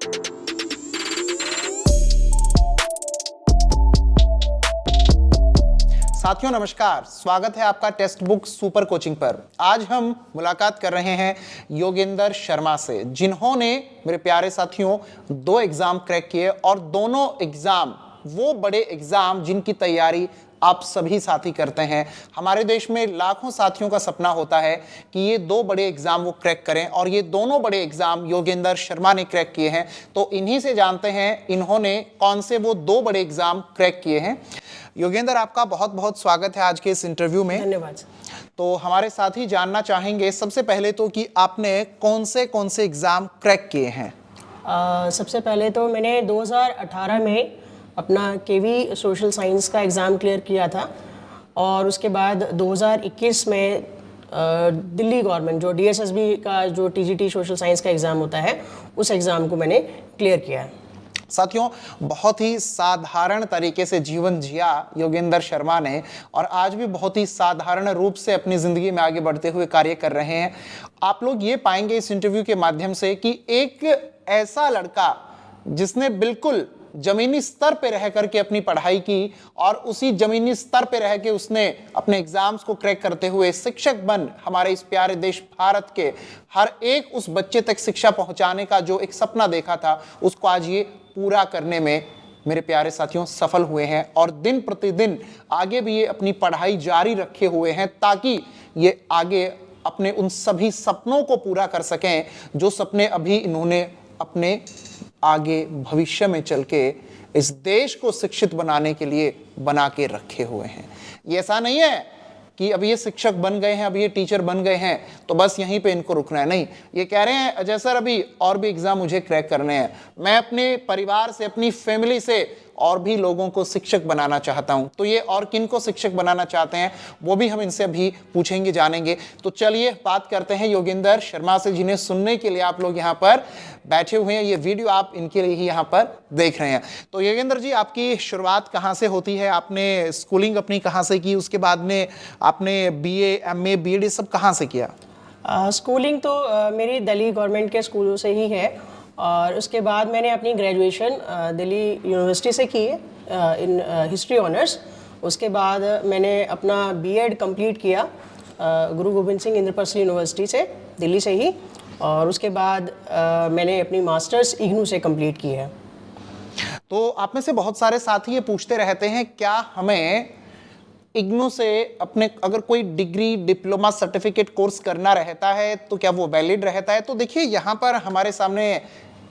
साथियों नमस्कार, स्वागत है आपका टेक्स्ट बुक सुपर कोचिंग पर। आज हम मुलाकात कर रहे हैं योगेंद्र शर्मा से, जिन्होंने मेरे प्यारे साथियों 2 एग्जाम क्रैक किए और दोनों एग्जाम वो बड़े एग्जाम जिनकी तैयारी आप सभी साथी करते हैं। हमारे देश में लाखों साथियों का सपना होता है कि ये 2 बड़े एग्जाम वो क्रैक करें और ये दोनों बड़े एग्जाम योगेंद्र शर्मा ने क्रैक किए हैं। तो इन्हीं से जानते हैं इन्होंने कौन से वो 2 बड़े एग्जाम क्रैक किए हैं। योगेंद्र, आपका बहुत बहुत स्वागत है आज के इस इंटरव्यू में। धन्यवाद। तो हमारे साथी जानना चाहेंगे सबसे पहले तो कि आपने कौन से एग्जाम क्रैक किए हैं। सबसे पहले तो मैंने 2018 में अपना केवी सोशल साइंस का एग्ज़ाम क्लियर किया था और उसके बाद 2021 में दिल्ली गवर्नमेंट जो डीएसएसबी का जो टीजीटी सोशल साइंस का एग्ज़ाम होता है उस एग्ज़ाम को मैंने क्लियर किया है। साथियों, बहुत ही साधारण तरीके से जीवन जिया योगेंद्र शर्मा ने और आज भी बहुत ही साधारण रूप से अपनी जिंदगी में आगे बढ़ते हुए कार्य कर रहे हैं। आप लोग ये पाएंगे इस इंटरव्यू के माध्यम से कि एक ऐसा लड़का जिसने बिल्कुल जमीनी स्तर पे रह करके अपनी पढ़ाई की और उसी जमीनी स्तर पे रह के उसने अपने एग्जाम्स को क्रैक करते हुए शिक्षक बन हमारे इस प्यारे देश भारत के हर एक उस बच्चे तक शिक्षा पहुंचाने का जो एक सपना देखा था उसको आज ये पूरा करने में मेरे प्यारे साथियों सफल हुए हैं और दिन प्रतिदिन आगे भी ये अपनी पढ़ाई जारी रखे हुए हैं ताकि ये आगे अपने उन सभी सपनों को पूरा कर सकें जो सपने अभी इन्होंने अपने आगे भविष्य में चल के इस देश को शिक्षित बनाने के लिए बना के रखे हुए हैं। ये ऐसा नहीं है कि अब ये शिक्षक बन गए हैं, अब ये टीचर बन गए हैं तो बस यहीं पे इनको रुकना है। नहीं, ये कह रहे हैं अजय सर अभी और भी एग्जाम मुझे क्रैक करने हैं, मैं अपने परिवार से, अपनी फैमिली से और भी लोगों को शिक्षक बनाना चाहता हूं। तो ये और किन को शिक्षक बनाना चाहते हैं वो भी हम इनसे अभी पूछेंगे, जानेंगे। तो चलिए बात करते हैं योगेंद्र शर्मा से, जिन्हें सुनने के लिए आप लोग यहाँ पर बैठे हुए हैं। ये वीडियो आप इनके लिए ही यहाँ पर देख रहे हैं। तो योगेंद्र जी, आपकी शुरुआत कहाँ से होती है? आपने स्कूलिंग अपनी कहाँ से की? उसके बाद में आपने बीए, एमए, बीएड ये सब कहाँ से किया? स्कूलिंग तो मेरी दिल्ली गवर्नमेंट के स्कूलों से ही है और उसके बाद मैंने अपनी ग्रेजुएशन दिल्ली यूनिवर्सिटी से की है इन हिस्ट्री ऑनर्स। उसके बाद मैंने अपना बीएड कंप्लीट किया गुरु गोविंद सिंह इंद्रप्रस्थ यूनिवर्सिटी से, दिल्ली से ही। और उसके बाद मैंने अपनी मास्टर्स इग्नू से कंप्लीट की है। तो आप में से बहुत सारे साथी ये पूछते रहते हैं क्या हमें इग्नू से अपने अगर कोई डिग्री, डिप्लोमा, सर्टिफिकेट कोर्स करना रहता है तो क्या वो वैलिड रहता है? तो देखिए यहाँ पर हमारे सामने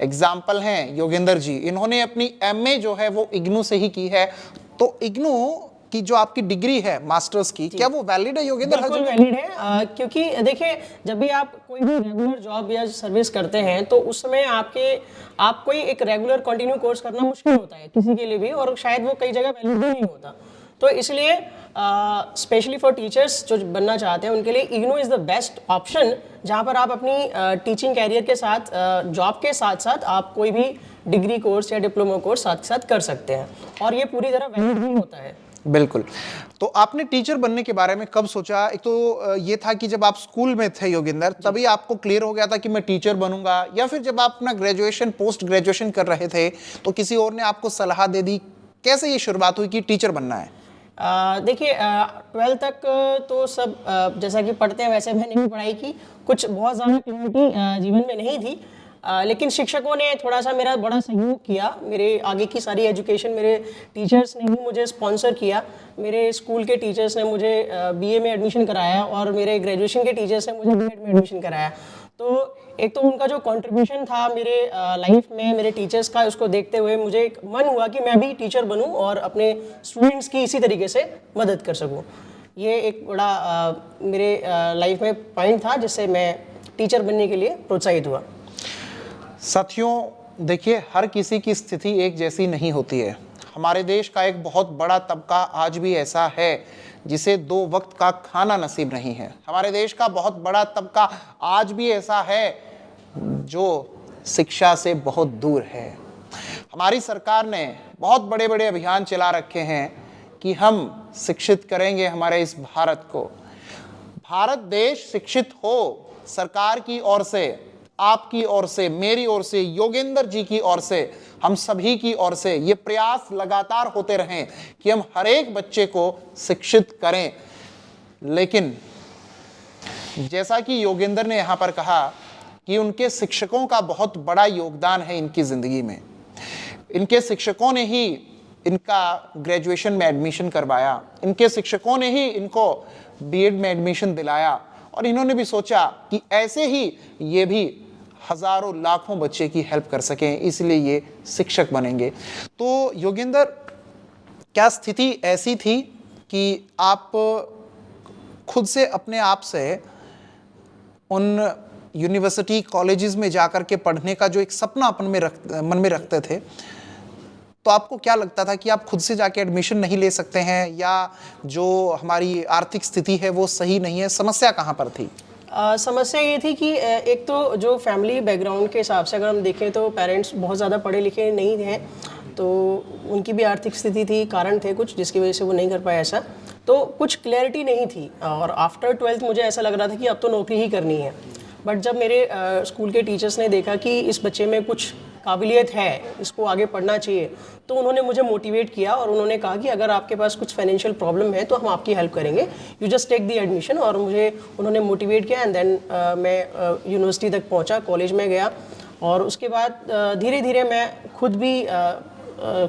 एग्जाम्पल हैं योगेंद्र जी, इन्होंने अपनी एमए जो है वो इग्नू से ही की है। तो इग्नू की जो आपकी डिग्री है मास्टर्स की, क्या वो वैलिड है योगेंद्र? बिल्कुल वैलिड है क्योंकि देखिए जब भी आप कोई भी रेगुलर जॉब या सर्विस करते हैं तो उस समय आपको एक रेगुलर कंटिन्यू कोर्स करना मुश्किल होता है किसी के लिए भी, और शायद वो कई जगह वैलिड भी नहीं होता। तो इसलिए स्पेशली फॉर टीचर्स जो बनना चाहते हैं उनके लिए IGNOU is the best option, जहाँ पर आप अपनी टीचिंग कैरियर के साथ, जॉब के साथ साथ आप कोई भी डिग्री कोर्स या डिप्लोमा कोर्स साथ साथ कर सकते हैं और ये पूरी तरह वैलिड भी होता है। बिल्कुल। तो आपने टीचर बनने के बारे में कब सोचा? एक तो ये था कि जब आप स्कूल में थे योगेंद्र तभी आपको क्लियर हो गया था कि मैं टीचर बनूंगा, या फिर जब आप अपना ग्रेजुएशन, पोस्ट ग्रेजुएशन कर रहे थे तो किसी और ने आपको सलाह दे दी? कैसे ये शुरुआत हुई कि टीचर बनना है? देखिए 12th तक तो सब जैसा कि पढ़ते हैं वैसे मैंने भी पढ़ाई की, कुछ बहुत ज़्यादा क्लैरिटी जीवन में नहीं थी, लेकिन शिक्षकों ने थोड़ा सा मेरा बड़ा सहयोग किया। मेरे आगे की सारी एजुकेशन मेरे टीचर्स ने ही मुझे स्पॉन्सर किया। मेरे स्कूल के टीचर्स ने मुझे बीए में एडमिशन कराया और मेरे ग्रेजुएशन के टीचर्स ने मुझे बीएड में एडमिशन कराया। तो एक तो उनका जो कंट्रीब्यूशन था मेरे लाइफ में, मेरे टीचर्स का, उसको देखते हुए मुझे एक मन हुआ कि मैं भी टीचर बनूं और अपने स्टूडेंट्स की इसी तरीके से मदद कर सकूं। ये एक बड़ा मेरे लाइफ में पॉइंट था जिससे मैं टीचर बनने के लिए प्रोत्साहित हुआ। साथियों देखिए, हर किसी की स्थिति एक जैसी नहीं होती है। हमारे देश का एक बहुत बड़ा तबका आज भी ऐसा है जिसे 2 वक्त का खाना नसीब नहीं है। हमारे देश का बहुत बड़ा तबका आज भी ऐसा है जो शिक्षा से बहुत दूर है। हमारी सरकार ने बहुत बड़े बड़े अभियान चला रखे हैं कि हम शिक्षित करेंगे हमारे इस भारत को। भारत देश शिक्षित हो, सरकार की ओर से आपकी ओर से, मेरी ओर से, योगेंद्र जी की ओर से, हम सभी की ओर से ये प्रयास लगातार होते रहें कि हम हर एक बच्चे को शिक्षित करें। लेकिन जैसा कि योगेंद्र ने यहाँ पर कहा कि उनके शिक्षकों का बहुत बड़ा योगदान है इनकी ज़िंदगी में। इनके शिक्षकों ने ही इनका ग्रेजुएशन में एडमिशन करवाया, इनके शिक्षकों ने ही इनको बीएड में एडमिशन दिलाया, और इन्होंने भी सोचा कि ऐसे ही ये भी हजारों लाखों बच्चे की हेल्प कर सकें, इसलिए ये शिक्षक बनेंगे। तो योगेंद्र, क्या स्थिति ऐसी थी कि आप खुद से अपने आप से उन यूनिवर्सिटी कॉलेजेस में जाकर के पढ़ने का जो एक सपना मन में रखते थे, तो आपको क्या लगता था कि आप खुद से जाके एडमिशन नहीं ले सकते हैं, या जो हमारी आर्थिक स्थिति है वो सही नहीं है? समस्या कहाँ पर थी? समस्या ये थी कि एक तो जो फैमिली बैकग्राउंड के हिसाब से अगर हम देखें तो पेरेंट्स बहुत ज़्यादा पढ़े लिखे नहीं हैं, तो उनकी भी आर्थिक स्थिति थी, कारण थे कुछ जिसकी वजह से वो नहीं कर पाए ऐसा, तो कुछ क्लैरिटी नहीं थी। और आफ्टर 12th मुझे ऐसा लग रहा था कि अब तो नौकरी ही करनी है। बट जब मेरे स्कूल के टीचर्स ने देखा कि इस बच्चे में कुछ काबिलियत है, इसको आगे पढ़ना चाहिए, तो उन्होंने मुझे मोटिवेट किया और उन्होंने कहा कि अगर आपके पास कुछ फाइनेंशियल प्रॉब्लम है तो हम आपकी हेल्प करेंगे, you just take the admission. और मुझे उन्होंने मोटिवेट किया एंड देन मैं यूनिवर्सिटी तक पहुंचा, कॉलेज में गया, और उसके बाद धीरे धीरे मैं खुद भी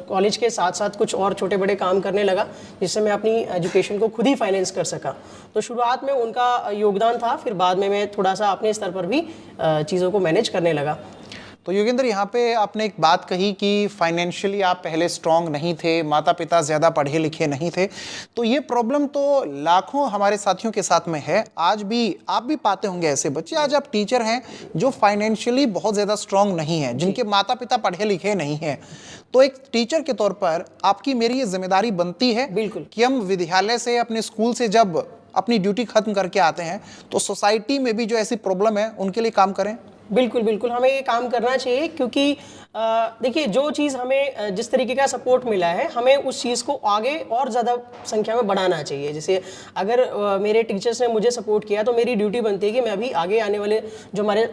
कॉलेज के साथ साथ कुछ और छोटे बड़े काम करने लगा, जिससे मैं अपनी एजुकेशन को खुद ही फाइनेंस कर सका। तो शुरुआत में उनका योगदान था, फिर बाद में मैं थोड़ा सा अपने स्तर पर भी चीज़ों को मैनेज करने लगा। तो योगेंद्र, यहाँ पे आपने एक बात कही कि फाइनेंशियली आप पहले स्ट्रांग नहीं थे, माता पिता ज़्यादा पढ़े लिखे नहीं थे, तो ये प्रॉब्लम तो लाखों हमारे साथियों के साथ में है। आज भी आप भी पाते होंगे ऐसे बच्चे, आज आप टीचर हैं जो फाइनेंशियली बहुत ज़्यादा स्ट्रांग नहीं हैं, जिनके माता पिता पढ़े लिखे नहीं हैं। तो एक टीचर के तौर पर आपकी मेरी ये जिम्मेदारी बनती है बिल्कुल कि हम विद्यालय से, अपने स्कूल से जब अपनी ड्यूटी खत्म करके आते हैं तो सोसाइटी में भी जो ऐसी प्रॉब्लम है उनके लिए काम करें। बिल्कुल बिल्कुल, हमें ये काम करना चाहिए, क्योंकि देखिए जो चीज़ हमें जिस तरीके का सपोर्ट मिला है, हमें उस चीज़ को आगे और ज़्यादा संख्या में बढ़ाना चाहिए। जैसे अगर मेरे टीचर्स ने मुझे सपोर्ट किया तो मेरी ड्यूटी बनती है कि मैं अभी आगे आने वाले जो हमारे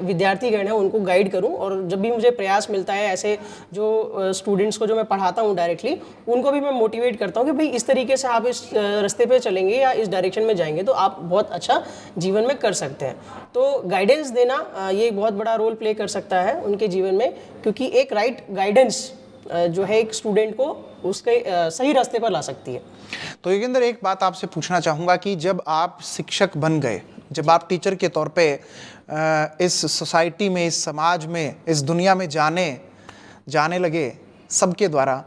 विद्यार्थीगण हैं उनको गाइड करूं, और जब भी मुझे प्रयास मिलता है ऐसे जो स्टूडेंट्स को जो मैं पढ़ाता हूं डायरेक्टली, उनको भी मैं मोटिवेट करता हूँ कि भाई इस तरीके से आप इस रास्ते पर चलेंगे या इस डायरेक्शन में जाएंगे तो आप बहुत अच्छा जीवन में कर सकते हैं। तो गाइडेंस देना ये बहुत बड़ा रोल प्ले कर सकता है उनके जीवन में, क्योंकि एक राइट गाइडेंस जो है एक स्टूडेंट को उसके सही रास्ते पर ला सकती है। तो योगेंद्र, एक बात आपसे पूछना चाहूँगा कि जब आप शिक्षक बन गए, जब आप टीचर के तौर पे इस सोसाइटी में, इस समाज में, इस दुनिया में जाने लगे सबके द्वारा,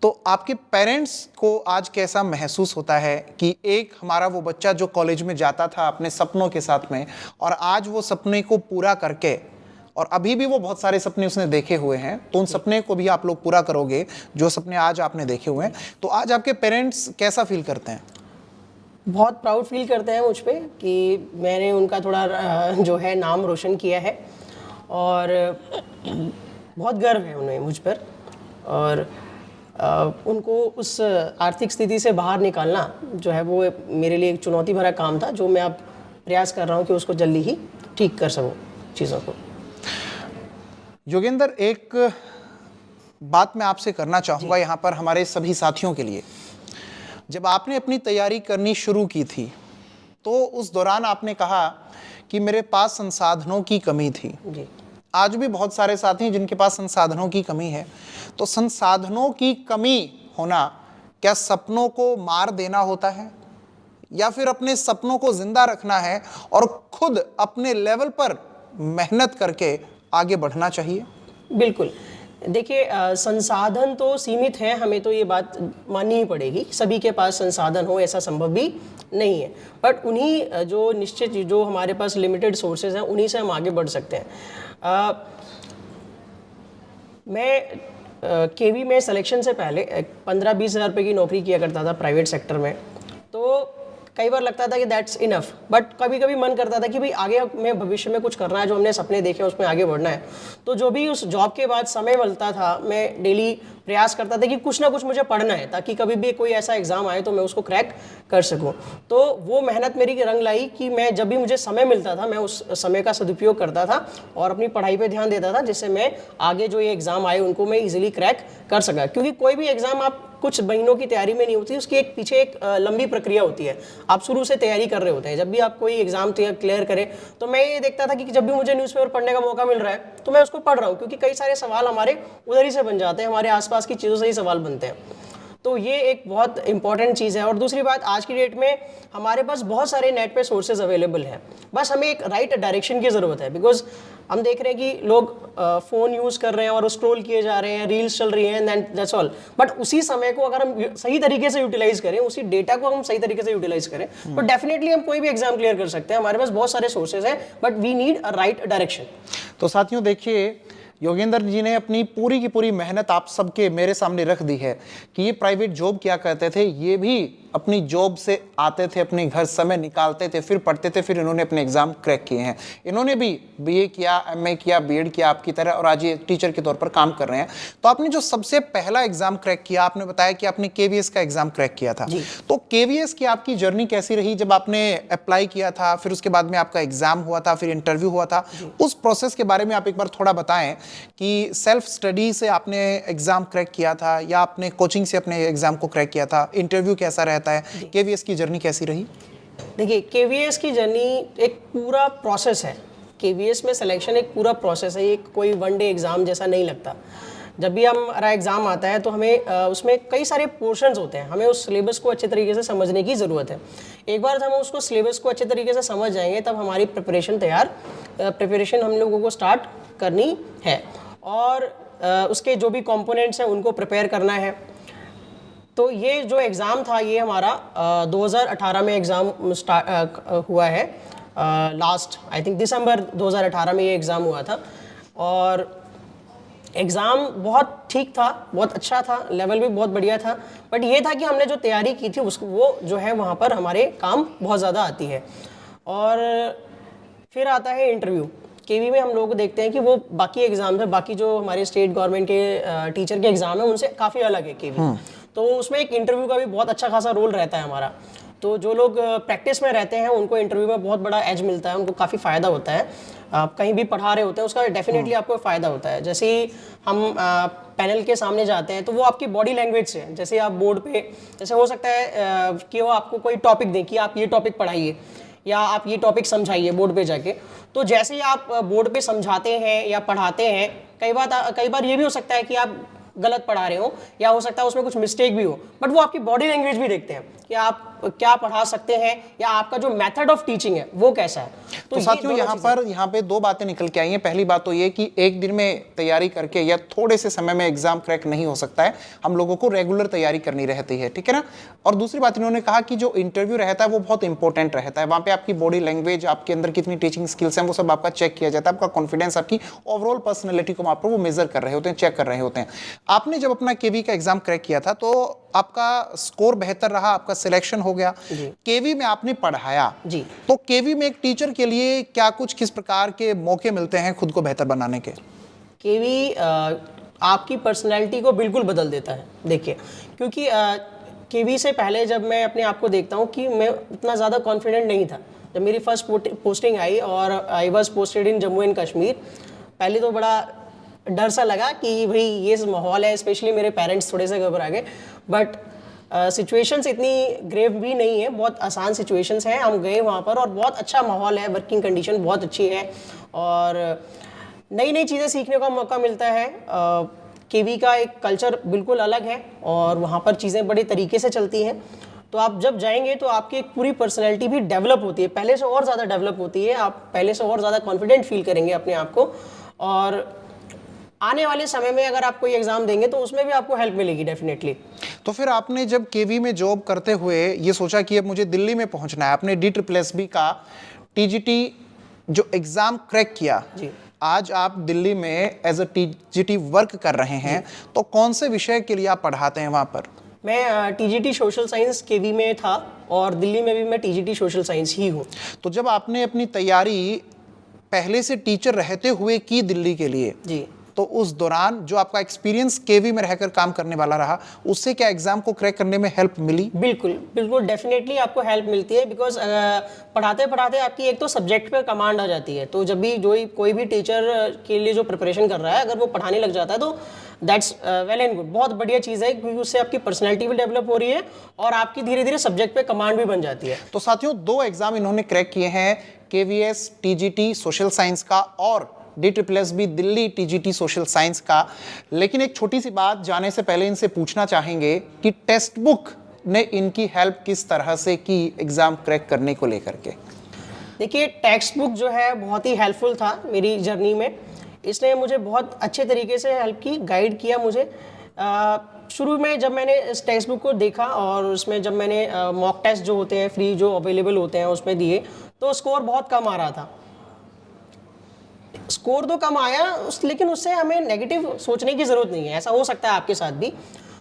तो आपके पेरेंट्स को आज कैसा महसूस होता है कि एक हमारा वो बच्चा जो कॉलेज में जाता था अपने सपनों के साथ में, और आज वो सपने को पूरा करके, और अभी भी वो बहुत सारे सपने उसने देखे हुए हैं, तो उन सपने को भी आप लोग पूरा करोगे जो सपने आज आपने देखे हुए हैं, तो आज आपके पेरेंट्स कैसा फील करते हैं? बहुत प्राउड फील करते हैं मुझ पे कि मैंने उनका थोड़ा जो है नाम रोशन किया है, और बहुत गर्व है उन्हें मुझ पर। और उनको उस आर्थिक स्थिति से बाहर निकालना जो है वो मेरे लिए एक चुनौती भरा काम था, जो मैं अब प्रयास कर रहा हूँ कि उसको जल्दी ही ठीक कर सकूँ चीज़ों को। योगेंद्र, एक बात मैं आपसे करना चाहूँगा यहाँ पर हमारे सभी साथियों के लिए। जब आपने अपनी तैयारी करनी शुरू की थी तो उस दौरान आपने कहा कि मेरे पास संसाधनों की कमी थी। जी। आज भी बहुत सारे साथी हैं जिनके पास संसाधनों की कमी है। तो संसाधनों की कमी होना क्या सपनों को मार देना होता है, या फिर अपने सपनों को जिंदा रखना है और खुद अपने लेवल पर मेहनत करके आगे बढ़ना चाहिए? बिल्कुल, देखिए संसाधन तो सीमित है, हमें तो ये बात माननी ही पड़ेगी, सभी के पास संसाधन हो ऐसा संभव भी नहीं है, बट उन्हीं जो निश्चित जो हमारे पास लिमिटेड सोर्सेज हैं उन्हीं से हम आगे बढ़ सकते हैं। मैं केवी में सिलेक्शन से पहले 15-20 हज़ार रुपये की नौकरी किया करता था प्राइवेट सेक्टर में, तो कई बार लगता था कि दैट्स इनफ, बट कभी कभी मन करता था कि भाई आगे मैं भविष्य में कुछ करना है, जो हमने सपने देखे हैं उसमें आगे बढ़ना है। तो जो भी उस जॉब के बाद समय मिलता था, मैं डेली प्रयास करता था कि कुछ ना कुछ मुझे पढ़ना है, ताकि कभी भी कोई ऐसा एग्जाम आए तो मैं उसको क्रैक कर सकूं। तो वो मेहनत मेरी रंग लाई कि मैं जब भी मुझे समय मिलता था मैं उस समय का सदुपयोग करता था और अपनी पढ़ाई पे ध्यान देता था, जिससे मैं आगे जो ये एग्जाम आए उनको मैं इजीली क्रैक कर सका। क्योंकि कोई भी एग्जाम आप कुछ महीनों की तैयारी में नहीं होती, उसकी एक पीछे एक लंबी प्रक्रिया होती है। आप शुरू से तैयारी कर रहे होते हैं। जब भी आप कोई एग्जाम क्लियर करें तो मैं ये देखता था कि जब भी मुझे न्यूज़पेपर पढ़ने का मौका मिल रहा है तो मैं उसको पढ़ रहा हूँ, क्योंकि कई सारे सवाल हमारे उधर ही से बन जाते हैं, हमारे आसपास की चीज़ों से ही सवाल बनते हैं। तो ये एक बहुत इंपॉर्टेंट चीज़ है। और दूसरी बात, आज की डेट में हमारे पास बहुत सारे नेट पे सोर्सेज अवेलेबल हैं, बस हमें एक राइट डायरेक्शन की ज़रूरत है। बिकॉज हम देख रहे हैं कि लोग फ़ोन यूज़ कर रहे हैं और स्क्रॉल किए जा रहे हैं, रील्स चल रही हैं, दैट्स ऑल। बट उसी समय को अगर हम सही तरीके से यूटिलाइज करें, उसी डेटा को हम सही तरीके से यूटिलाइज करें तो डेफिनेटली हम कोई भी एग्जाम क्लियर कर सकते हैं। हमारे पास बहुत सारे सोर्सेज हैं, but we need a right direction. तो साथियों देखिए, योगेंद्र जी ने अपनी पूरी की पूरी मेहनत आप सबके मेरे सामने रख दी है कि ये प्राइवेट जॉब क्या करते थे, ये भी अपनी जॉब से आते थे, अपने घर समय निकालते थे, फिर पढ़ते थे, फिर इन्होंने अपने एग्जाम क्रैक किए हैं। इन्होंने भी बीए किया, एमए किया, बीएड किया आपकी तरह, और आज ये टीचर के तौर पर काम कर रहे हैं। तो आपने जो सबसे पहला एग्जाम क्रैक किया, आपने बताया कि आपने केवीएस का एग्जाम क्रैक किया था। तो केवीएस की आपकी जर्नी कैसी रही जब आपने अप्लाई किया था, फिर उसके बाद में आपका एग्जाम हुआ था, फिर इंटरव्यू हुआ था, उस प्रोसेस के बारे में आप एक बार थोड़ा बताएं कि सेल्फ स्टडी से आपने एग्जाम क्रैक किया था या आपने कोचिंग से अपने एग्जाम को क्रैक किया था, इंटरव्यू कैसा रहता है, केवीएस की जर्नी कैसी रही? देखिए, केवीएस की जर्नी एक पूरा प्रोसेस है। केवीएस में सिलेक्शन एक पूरा प्रोसेस है, ये कोई वन डे एग्ज़ाम जैसा नहीं लगता। जब भी हमारा एग्ज़ाम आता है तो हमें उसमें कई सारे पोर्शंस होते हैं, हमें उस सिलेबस को अच्छे तरीके से समझने की ज़रूरत है। एक बार जब हम उसको सिलेबस को अच्छे तरीके से समझ जाएंगे तब हमारी प्रिपरेशन हम लोगों को स्टार्ट करनी है, और उसके जो भी कंपोनेंट्स हैं उनको प्रिपेयर करना है। तो ये जो एग्ज़ाम था ये हमारा 2018 में एग्ज़ाम हुआ है, लास्ट आई थिंक दिसंबर 2018 में ये एग्ज़ाम हुआ था। और एग्ज़ाम बहुत ठीक था, बहुत अच्छा था, लेवल भी बहुत बढ़िया था। बट ये था कि हमने जो तैयारी की थी उसको, वो जो है वहाँ पर हमारे काम बहुत ज़्यादा आती है। और फिर आता है इंटरव्यू। केवी में हम लोग को देखते हैं कि वो बाकी एग्ज़ाम है, बाकी जो हमारे स्टेट गवर्नमेंट के टीचर के एग्ज़ाम है उनसे काफ़ी अलग है केवी। तो उसमें एक इंटरव्यू का भी बहुत अच्छा खासा रोल रहता है हमारा। तो जो लोग प्रैक्टिस में रहते हैं उनको इंटरव्यू में बहुत बड़ा एज मिलता है, उनको काफ़ी फ़ायदा होता है। आप कहीं भी पढ़ा रहे होते हैं उसका डेफिनेटली आपको फ़ायदा होता है। जैसे ही हम पैनल के सामने जाते हैं तो वो आपकी बॉडी लैंग्वेज से, जैसे आप बोर्ड पे, जैसे हो सकता है कि वो आपको कोई टॉपिक दें कि आप ये टॉपिक पढ़ाइए या आप ये टॉपिक समझाइए बोर्ड पे जाके। तो जैसे ही आप बोर्ड पे समझाते हैं या पढ़ाते हैं, कई बार ये भी हो सकता है कि आप गलत पढ़ा रहे हो या हो सकता है उसमें कुछ मिस्टेक भी हो, बट वो आपकी बॉडी लैंग्वेज भी देखते हैं कि आप क्या पढ़ा सकते हैं या आपका जो मेथड ऑफ टीचिंग है वो कैसा है। तो साथियों यहाँ पे दो बातें निकल के आई हैं। पहली बात तो ये कि एक दिन में तैयारी करके या थोड़े से समय में एग्जाम क्रैक नहीं हो सकता है, हम लोगों को रेगुलर तैयारी करनी रहती है, ठीक है ना। और दूसरी बात इन्होंने कहा कि जो इंटरव्यू रहता है वो बहुत इंपॉर्टेंट रहता है। वहाँ पे आपकी बॉडी लैंग्वेज, आपके अंदर कितनी टीचिंग स्किल्स हैं, वो सब आपका चेक किया जाता है। आपका कॉन्फिडेंस, आपकी ओवरऑल पर्सनैलिटी को वहाँ पर वो मेजर कर रहे होते हैं, चेक कर रहे होते हैं। आपने जब अपना केवी का एग्जाम क्रैक किया था तो आपका स्कोर बेहतर रहा, आपका सिलेक्शन हो गया। केवी में आपने पढ़ाया जी, तो केवी में एक टीचर के लिए क्या कुछ, किस प्रकार के मौके मिलते हैं खुद को बेहतर बनाने के? केवी आपकी पर्सनैलिटी को बिल्कुल बदल देता है। देखिए, क्योंकि केवी से पहले जब मैं अपने आप को देखता हूँ कि मैं उतना ज़्यादा कॉन्फिडेंट नहीं था। जब मेरी फर्स्ट पोस्टिंग आई और I was posted in Jammu and Kashmir, पहले तो बड़ा डर सा लगा कि भाई ये माहौल है, स्पेशली मेरे पेरेंट्स थोड़े से घबरा गए। बट सिचुएशंस इतनी ग्रेव भी नहीं है, बहुत आसान सिचुएशंस हैं। हम गए वहाँ पर और बहुत अच्छा माहौल है, वर्किंग कंडीशन बहुत अच्छी है और नई नई चीज़ें सीखने का मौका मिलता है। केवी का एक कल्चर बिल्कुल अलग है और वहाँ पर चीज़ें बड़े तरीके से चलती हैं। तो आप जब जाएंगे तो आपकी एक पूरी पर्सनैलिटी भी डेवलप होती है, पहले से और ज़्यादा डेवलप होती है। आप पहले से और ज़्यादा कॉन्फिडेंट फील करेंगे अपने आप को, और आने वाले समय में अगर आप कोई एग्जाम देंगे तो उसमें भी आपको हेल्प मिलेगी डेफिनेटली। तो फिर आपने जब केवी में जॉब करते हुए ये सोचा कि अब मुझे दिल्ली में पहुंचना है, आपने DSSB का टीजीटी जो एग्जाम क्रैक किया जी। आज आप दिल्ली में एज अ टीजीटी वर्क कर रहे हैं, तो कौन से विषय के लिए आप पढ़ाते हैं वहां पर? मैं टीजीटी सोशल साइंस केवी में था और दिल्ली में भी मैं टीजीटी सोशल साइंस ही हूँ। तो जब आपने अपनी तैयारी पहले से टीचर रहते हुए की दिल्ली के लिए जी, तो उस दौरान जो आपका एक्सपीरियंस केवी में रहकर काम करने वाला रहा, उससे क्या एग्जाम को क्रैक करने में हेल्प मिली? बिल्कुल बिल्कुल, डेफिनेटली आपको हेल्प मिलती है, बिकॉज पढ़ाते पढ़ाते आपकी एक तो सब्जेक्ट पे कमांड आ जाती है। तो जब भी कोई भी टीचर के लिए जो प्रिपरेशन कर रहा है, अगर वो पढ़ाने लग जाता है तो दैट्स वेल एंड गुड, बहुत बढ़िया चीज़ है, क्योंकि उससे आपकी पर्सनैलिटी भी डेवलप हो रही है और आपकी धीरे धीरे सब्जेक्ट पे कमांड भी बन जाती है। तो साथियों, 2 एग्जाम इन्होंने क्रैक किए हैं, केवीएस टीजीटी सोशल साइंस का और DSSB Delhi TGT social science का। लेकिन एक छोटी सी बात जाने से पहले इनसे पूछना चाहेंगे कि टेक्स्ट बुक ने इनकी हेल्प किस तरह से की एग्जाम क्रैक करने को लेकर के? देखिए, टेक्स्ट बुक जो है बहुत ही हेल्पफुल था मेरी जर्नी में। इसने मुझे बहुत अच्छे तरीके से हेल्प की, गाइड किया मुझे। शुरू में जब मैंने इस टेक्स्ट बुक को देखा और उसमें जब मैंने मॉक टेस्ट जो होते हैं फ्री जो अवेलेबल होते हैं उसमें दिए, तो स्कोर बहुत कम आ रहा था। स्कोर तो कम आया लेकिन उससे हमें नेगेटिव सोचने की ज़रूरत नहीं है, ऐसा हो सकता है आपके साथ भी।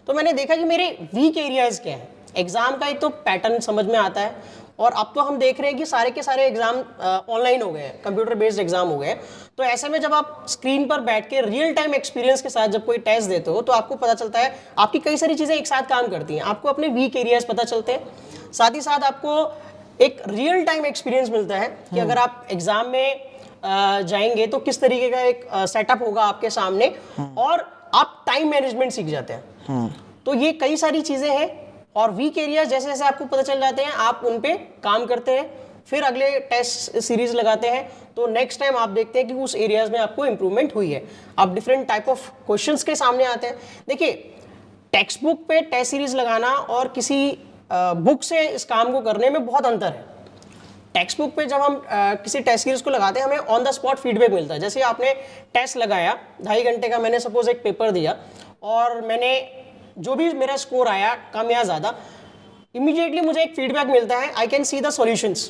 तो मैंने देखा कि मेरे वीक एरियाज़ क्या हैं। एग्ज़ाम का एक तो पैटर्न समझ में आता है, और अब तो हम देख रहे हैं कि सारे के सारे एग्ज़ाम ऑनलाइन हो गए हैं, कंप्यूटर बेस्ड एग्ज़ाम हो गए। तो ऐसे में जब आप स्क्रीन पर बैठ के रियल टाइम एक्सपीरियंस के साथ जब कोई टेस्ट देते हो, तो आपको पता चलता है आपकी कई सारी चीज़ें एक साथ काम करती हैं। आपको अपने वीक एरियाज़ पता चलते हैं, साथ ही साथ आपको एक रियल टाइम एक्सपीरियंस मिलता है कि अगर आप एग्ज़ाम में जाएंगे तो किस तरीके का एक सेटअप होगा आपके सामने, और आप टाइम मैनेजमेंट सीख जाते हैं। तो ये कई सारी चीज़ें हैं, और वीक एरिया जैसे जैसे आपको पता चल जाते हैं आप उन पे काम करते हैं, फिर अगले टेस्ट सीरीज लगाते हैं, तो नेक्स्ट टाइम आप देखते हैं कि उस एरियाज में आपको इंप्रूवमेंट हुई है। आप डिफरेंट टाइप ऑफ क्वेश्चंस के सामने आते हैं। देखिए, टेक्स्ट बुक पे टेस्ट सीरीज लगाना और किसी बुक से इस काम को करने में बहुत अंतर है। टेक्स्ट बुक पे जब हम किसी टेस्ट सीरीज को लगाते हैं, हमें ऑन द स्पॉट फीडबैक मिलता है। जैसे आपने टेस्ट लगाया 2.5 घंटे का, मैंने सपोज एक पेपर दिया और मैंने जो भी मेरा स्कोर आया कम या ज़्यादा, इमीडिएटली मुझे एक फीडबैक मिलता है, I can see the solutions,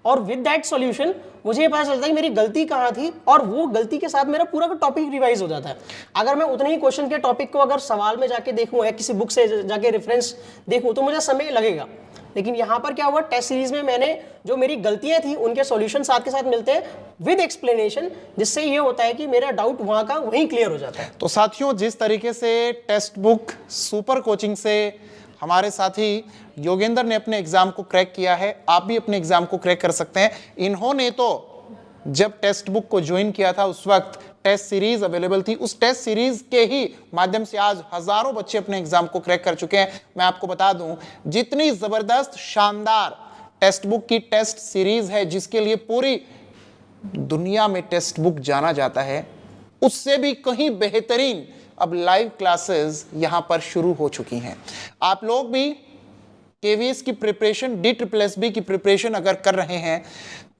और विद दैट सॉल्यूशन मुझे ये पता चलता है कि मेरी गलती कहाँ थी, और वो गलती के साथ मेरा पूरा का टॉपिक रिवाइज हो जाता है। अगर मैं उतने ही क्वेश्चन के टॉपिक को अगर सवाल में जाके देखूँ या किसी बुक से जाके रेफरेंस देखूँ तो मुझे समय लगेगा। लेकिन यहाँ पर क्या हुआ, टेस्ट सीरीज में मैंने जो मेरी गलतियाँ थी उनके सॉल्यूशन साथ के साथ मिलते हैं विद एक्सप्लेनेशन, जिससे ये होता है कि मेरा डाउट वहाँ का वहीं क्लियर हो जाता है। तो साथियों, जिस तरीके से टेक्स्ट बुक सुपर कोचिंग से हमारे साथी योगेंद्र ने अपने एग्जाम को क्रैक किया है, आप भी अपने एग्जाम को क्रैक कर सकते हैं। इन्होंने तो जब टेक्स्ट बुक को ज्वाइन किया था उस वक्त टेस्ट सीरीज अवेलेबल थी, उस टेस्ट सीरीज के ही माध्यम से आज हजारों बच्चे अपने एग्जाम को क्रैक कर चुके हैं। मैं आपको बता दूं, जितनी जबरदस्त शानदार टेक्स्ट बुक की टेस्ट सीरीज है जिसके लिए पूरी दुनिया में टेक्स्ट बुक जाना जाता है, उससे भी कहीं बेहतरीन अब लाइव क्लासेस यहां पर शुरू हो चुकी हैं। आप लोग भी केवीएस की प्रिपरेशन, DSSB की प्रिपरेशन अगर कर रहे हैं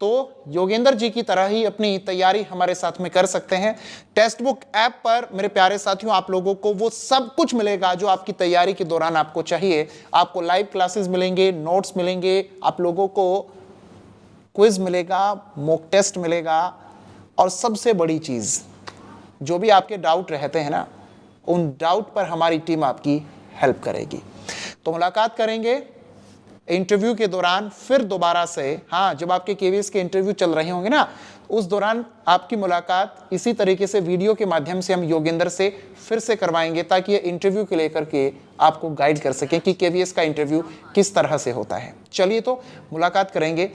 तो योगेंद्र जी की तरह ही अपनी तैयारी हमारे साथ में कर सकते हैं। टेक्स्ट बुक ऐप पर मेरे प्यारे साथियों आप लोगों को वो सब कुछ मिलेगा जो आपकी तैयारी के दौरान आपको चाहिए। आपको लाइव क्लासेस मिलेंगे, नोट्स मिलेंगे, आप लोगों को क्विज मिलेगा, मॉक टेस्ट मिलेगा, और सबसे बड़ी चीज, जो भी आपके डाउट रहते हैं ना, उन डाउट पर हमारी टीम आपकी हेल्प करेगी। तो मुलाकात करेंगे इंटरव्यू के दौरान फिर दोबारा से। हाँ, जब आपके केवीएस के इंटरव्यू चल रहे होंगे ना, उस दौरान आपकी मुलाकात इसी तरीके से वीडियो के माध्यम से हम योगेंद्र से फिर से करवाएंगे, ताकि ये इंटरव्यू के लेकर के आपको गाइड कर सकें कि केवीएस का इंटरव्यू किस तरह से होता है। चलिए तो मुलाकात करेंगे।